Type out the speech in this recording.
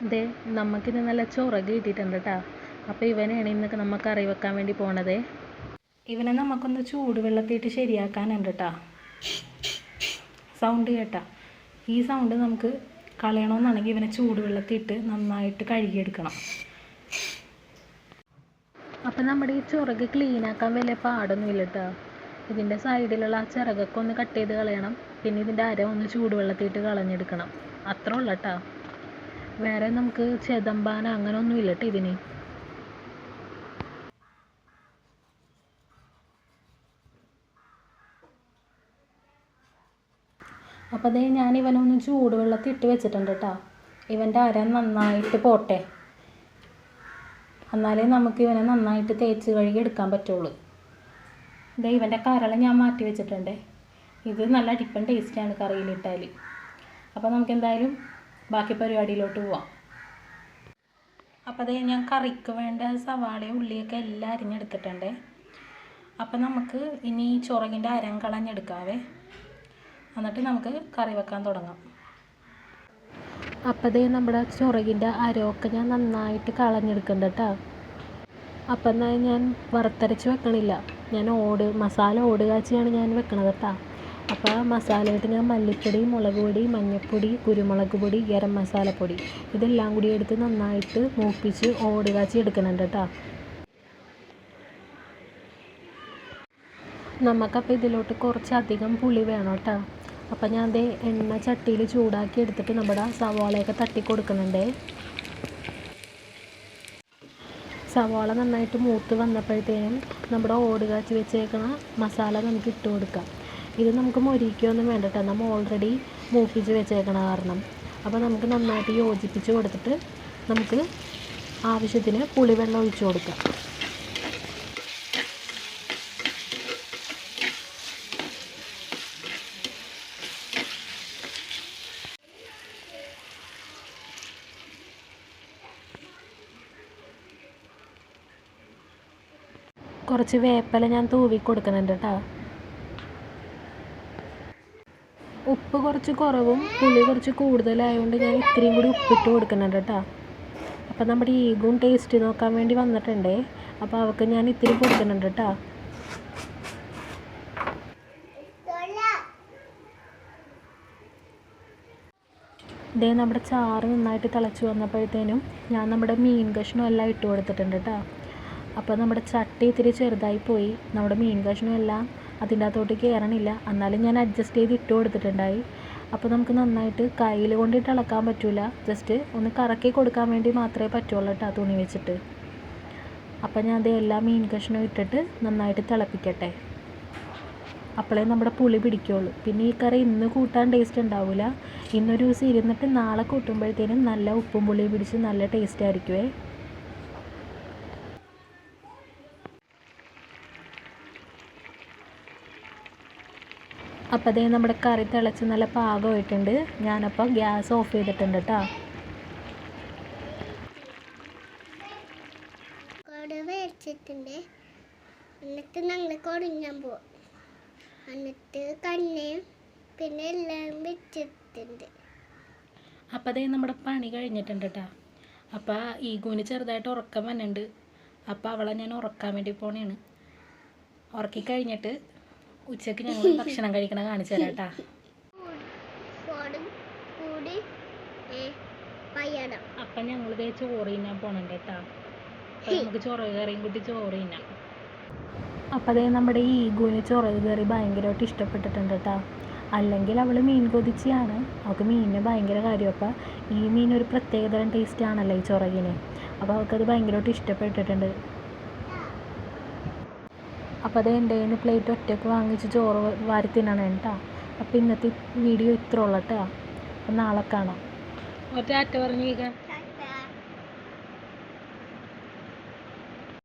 ദേ നമുക്കിന്ന് നല്ല ചൊറക് കിട്ടിയിട്ടുണ്ട് കേട്ടോ. അപ്പോൾ ഇവനെയാണ് ഇന്നൊക്കെ നമ്മൾ കറി വെക്കാൻ വേണ്ടി പോണത്. ഇവനെ നമുക്കൊന്ന് ചൂടുവെള്ളത്തിയിട്ട് ശരിയാക്കാനുണ്ട് കേട്ടോ. സൗണ്ട് കേട്ടാ, ഈ സൗണ്ട് നമുക്ക് കളയണമെന്നാണെങ്കിൽ ഇവനെ ചൂടുവെള്ളത്തിയിട്ട് നന്നായിട്ട് കഴുകിയെടുക്കണം. അപ്പം നമ്മുടെ ഈ ചൊറക് ക്ലീനാക്കാൻ വലിയ പാടൊന്നുമില്ല കേട്ടോ. ഇതിൻ്റെ സൈഡിലുള്ള ആ ചിറകൊക്കെ ഒന്ന് കട്ട് ചെയ്ത് കളയണം. പിന്നെ ഇതിൻ്റെ അര ഒന്ന് ചൂടുവെള്ളത്തിയിട്ട് കളഞ്ഞെടുക്കണം. അത്ര ഉള്ള കേട്ടോ. വേറെ നമുക്ക് ചെതമ്പാന അങ്ങനെ ഒന്നുമില്ല കേട്ടോ ഇതിന്. അപ്പോൾ അതേ ഞാൻ ഇവനൊന്ന് ചൂടുവെള്ളത്തിൽ ഇട്ട് വെച്ചിട്ടുണ്ട് കേട്ടോ. ഇവൻ്റെ അര നന്നായിട്ട് പോട്ടെ, എന്നാലേ നമുക്ക് ഇവനെ നന്നായിട്ട് തേച്ച് കഴുകി എടുക്കാൻ പറ്റുള്ളൂ. ഇതേ ഇവൻ്റെ കരൾ ഞാൻ മാറ്റി വെച്ചിട്ടുണ്ട്. ഇത് നല്ല അടിപ്പൻ ടേസ്റ്റാണ് കറിയിലിട്ടാൽ. അപ്പോൾ നമുക്ക് എന്തായാലും ബാക്കി പരിപാടിയിലോട്ട് പോവാം. അപ്പോൾ അതേ ഞാൻ കറിക്ക് വേണ്ട സവാളയും ഉള്ളിയൊക്കെ എല്ലാം അരിഞ്ഞെടുത്തിട്ടുണ്ട്. അപ്പോൾ നമുക്ക് ഇനി ചൊറകിൻ്റെ അരം കളഞ്ഞെടുക്കാവേ, എന്നിട്ട് നമുക്ക് കറി വെക്കാൻ തുടങ്ങാം. അപ്പോൾ അതേ നമ്മുടെ ചൊറകിൻ്റെ അരമൊക്കെ ഞാൻ നന്നായിട്ട് കളഞ്ഞെടുക്കുന്നുണ്ട് കേട്ടോ. അപ്പം എന്നാൽ ഞാൻ വറുത്തരച്ച് വെക്കണില്ല, ഞാൻ മസാല ഓട് കാച്ചിയാണ് ഞാൻ വെക്കണത് കേട്ടോ. അപ്പോൾ മസാലയായിട്ട് ഞാൻ മല്ലിപ്പൊടി, മുളക് പൊടി, മഞ്ഞൾപ്പൊടി, കുരുമുളക് പൊടി, ഗരം മസാലപ്പൊടി ഇതെല്ലാം കൂടി എടുത്ത് നന്നായിട്ട് മൂപ്പിച്ച് ഓട് കാച്ചി എടുക്കുന്നുണ്ട് കേട്ടോ. നമുക്കപ്പോൾ ഇതിലോട്ട് കുറച്ചധികം പുളി വേണം കേട്ടോ. അപ്പം ഞാൻ ദേ എണ്ണ ചട്ടിയിൽ ചൂടാക്കി എടുത്തിട്ട് നമ്മുടെ സവാളയൊക്കെ തട്ടി കൊടുക്കുന്നുണ്ട്. സവാള നന്നായിട്ട് മൂത്ത് വന്നപ്പോഴത്തേനും നമ്മുടെ ഓട് കാച്ചി വെച്ചേക്കണ മസാല നമുക്ക് ഇട്ട് കൊടുക്കാം. ഇത് നമുക്ക് മൊരിക്കൊന്നും വേണ്ട കേട്ടോ, നമ്മൾ ഓൾറെഡി മൂപ്പിച്ച് വെച്ചേക്കണ കാരണം. അപ്പോൾ നമുക്ക് നന്നായിട്ട് യോജിപ്പിച്ച് കൊടുത്തിട്ട് നമുക്ക് ആവശ്യത്തിന് പുളിവെള്ളം ഒഴിച്ച് കൊടുക്കാം. കുറച്ച് വേപ്പില ഞാൻ തൂവി കൊടുക്കുന്നുണ്ട് കേട്ടോ. ഉപ്പ് കുറച്ച് കുറവും പുളി കുറച്ച് കൂടുതലായതുകൊണ്ട് ഞാൻ ഇത്രയും കൂടി ഉപ്പിട്ട് കൊടുക്കുന്നുണ്ട് കേട്ടോ. അപ്പോൾ നമ്മുടെ ഈഗും ടേസ്റ്റ് നോക്കാൻ വേണ്ടി വന്നിട്ടുണ്ടേ, അപ്പോൾ അവൾക്ക് ഞാൻ ഇത്തിരി കൊടുക്കുന്നുണ്ട് കേട്ടോ. ഇതേ നമ്മുടെ ചാറ് നന്നായിട്ട് തിളച്ച് വന്നപ്പോഴത്തേനും ഞാൻ നമ്മുടെ മീൻ കഷ്ണം എല്ലാം ഇട്ട് കൊടുത്തിട്ടുണ്ട് കേട്ടോ. അപ്പോൾ നമ്മുടെ ചട്ടി ഇത്തിരി ചെറുതായി പോയി, നമ്മുടെ മീൻ കഷ്ണം എല്ലാം അതിൻ്റെ അകത്തോട്ട് കയറണില്ല, എന്നാലും ഞാൻ അഡ്ജസ്റ്റ് ചെയ്ത് ഇട്ട് കൊടുത്തിട്ടുണ്ടായി. അപ്പോൾ നമുക്ക് നന്നായിട്ട് കയ്യിൽ കൊണ്ടിട്ട് ഇളക്കാൻ പറ്റില്ല, ജസ്റ്റ് ഒന്ന് കറക്കി കൊടുക്കാൻ വേണ്ടി മാത്രമേ പറ്റുള്ളൂ കേട്ടോ തുണി വെച്ചിട്ട്. അപ്പോൾ ഞാൻ അത് എല്ലാ മീൻ കഷ്ണവും ഇട്ടിട്ട് നന്നായിട്ട് തിളപ്പിക്കട്ടെ, അപ്പോഴേ നമ്മുടെ പുളി പിടിക്കുള്ളൂ. പിന്നെ ഈ കറി ഇന്ന് കൂട്ടാൻ ടേസ്റ്റ് ഉണ്ടാവില്ല, ഇന്നൊരു ദിവസം ഇരുന്നിട്ട് നാളെ കൂട്ടുമ്പോഴത്തേനും നല്ല ഉപ്പും പുളിയും പിടിച്ച് നല്ല ടേസ്റ്റ് ആയിരിക്കുമേ. അപ്പോൾ അതേ നമ്മുടെ കറി തിളച്ച് നല്ല പാകമായിട്ടുണ്ട്. ഞാനപ്പോൾ ഗ്യാസ് ഓഫ് ചെയ്തിട്ടുണ്ട് കേട്ടോ. എന്നിട്ട് ഞങ്ങൾ കുടങ്ങാൻ പോവാം. എന്നിട്ട് കണ്ണയും പിന്നെ എല്ലാം വെച്ചിട്ടുണ്ട്. അപ്പോൾ അതേ നമ്മുടെ പണി കഴിഞ്ഞിട്ടുണ്ട് കേട്ടോ. അപ്പോൾ ഈഗുവിന് ചെറുതായിട്ട് ഉറക്കം വന്നിട്ടുണ്ട്. അപ്പോൾ അവളെ ഞാൻ ഉറക്കാൻ വേണ്ടി പോണേണ്. ഉറക്കി കഴിഞ്ഞിട്ട് ഉച്ചയ്ക്ക് ഞങ്ങൾ ഭക്ഷണം കഴിക്കണ കാണിച്ചു തരാം കേട്ടോ. അപ്പം ഞങ്ങളിതേ ചോറ് തിന്നാൻ പോകണുണ്ട് കേട്ടോ. അപ്പം നമുക്ക് ചൊറക് കറിയും കൂട്ടി ചോറ് തിന്നാം. അപ്പം അതേ നമ്മുടെ ഈ ഈഗുവിന് ചൊറക് കറി ഭയങ്കരമായിട്ട് ഇഷ്ടപ്പെട്ടിട്ടുണ്ട് കേട്ടോ. അല്ലെങ്കിൽ അവൾ മീൻ കൊതിച്ചിയാണ്, അവൾക്ക് മീനിന് ഭയങ്കര കാര്യം. അപ്പം ഈ മീൻ ഒരു പ്രത്യേകതരം ടേസ്റ്റ് ആണല്ലോ ഈ ചൊറകിന്, അപ്പോൾ അവൾക്കത് ഭയങ്കരമായിട്ട് ഇഷ്ടപ്പെട്ടിട്ടുണ്ട്. അപ്പോൾ അത് എൻ്റെ കയ്യിൽ നിന്ന് പ്ലേറ്റ് ഒറ്റയ്ക്ക് വാങ്ങിച്ച് ചോറ് വാരി തിന്നണം കേട്ടോ. അപ്പോൾ ഇന്നത്തെ വീഡിയോ ഇത്ര ഉള്ളൂ കേട്ടോ. അപ്പം നാളെ കാണാം. ഒറ്റ പറഞ്ഞു.